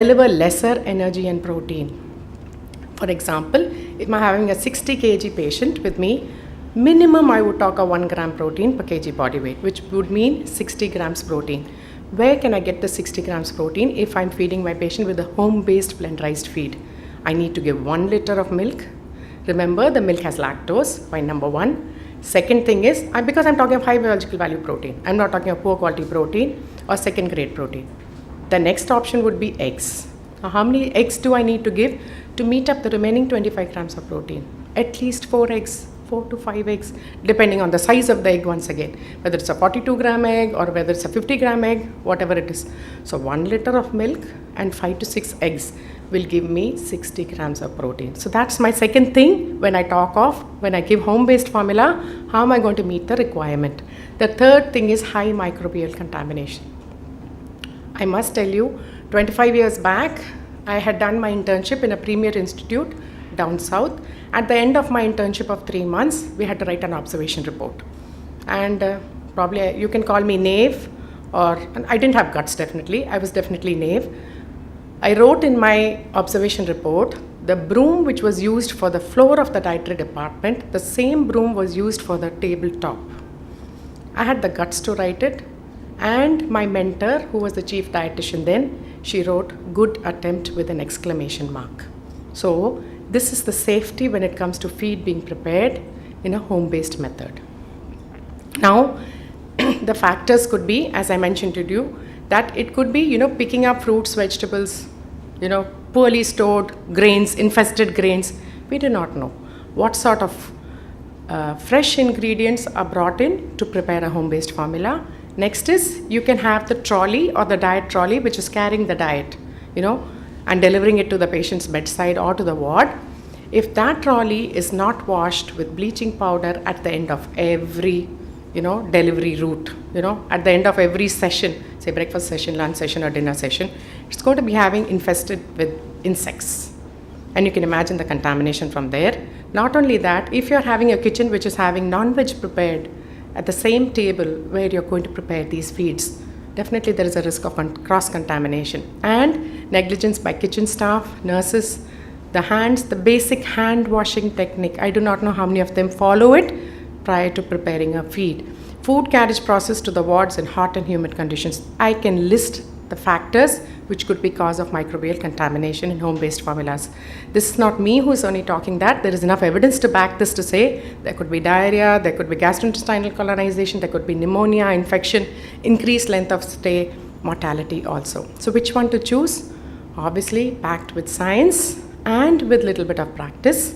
deliver lesser energy and protein. For example, if I'm having a 60 kg patient with me, minimum I would talk a 1 gram protein per kg body weight, which would mean 60 grams protein. Where can I get the 60 grams protein if I'm feeding my patient with a home-based blenderized feed? I need to give 1 liter of milk. Remember, the milk has lactose, point number 1. Second thing is, because I'm talking of high biological value protein, I'm not talking of poor quality protein or second grade protein. The next option would be eggs. Now, how many eggs do I need to give to meet up the remaining 25 grams of protein? At least 4 eggs, 4 to 5 eggs, depending on the size of the egg once again, whether it's a 42 gram egg or whether it's a 50 gram egg, whatever it is. So 1 liter of milk and 5 to 6 eggs will give me 60 grams of protein. So that's my second thing when I talk of, when I give home-based formula, how am I going to meet the requirement? The third thing is high microbial contamination. I must tell you, 25 years back, I had done my internship in a premier institute down south. At the end of my internship of 3 months, we had to write an observation report. And probably you can call me naive, or I didn't have guts definitely, I was definitely naive. I wrote in my observation report, the broom which was used for the floor of the dietary department, the same broom was used for the tabletop. I had the guts to write it, and my mentor, who was the chief dietitian then, she wrote, "Good attempt" with an exclamation mark. So this is the safety when it comes to feed being prepared in a home-based method. Now, the factors could be, as I mentioned to you, that it could be, picking up fruits, vegetables, poorly stored grains, infested grains. We do not know what sort of fresh ingredients are brought in to prepare a home-based formula. Next is, you can have the trolley or the diet trolley, which is carrying the diet, and delivering it to the patient's bedside or to the ward. If that trolley is not washed with bleaching powder at the end of every delivery route, at the end of every session, say breakfast session, lunch session or dinner session, it's going to be having infested with insects. And you can imagine the contamination from there. Not only that, if you're having a kitchen which is having non-veg prepared at the same table where you're going to prepare these feeds, definitely there is a risk of cross-contamination and negligence by kitchen staff, nurses, the hands, the basic hand washing technique. I do not know how many of them follow it prior to preparing a feed. Food carriage process to the wards in hot and humid conditions. I can list the factors which could be cause of microbial contamination in home-based formulas. This is not me who is only talking that. There is enough evidence to back this to say there could be diarrhea, there could be gastrointestinal colonization, there could be pneumonia, infection, increased length of stay, mortality also. So which one to choose? Obviously backed with science and with little bit of practice.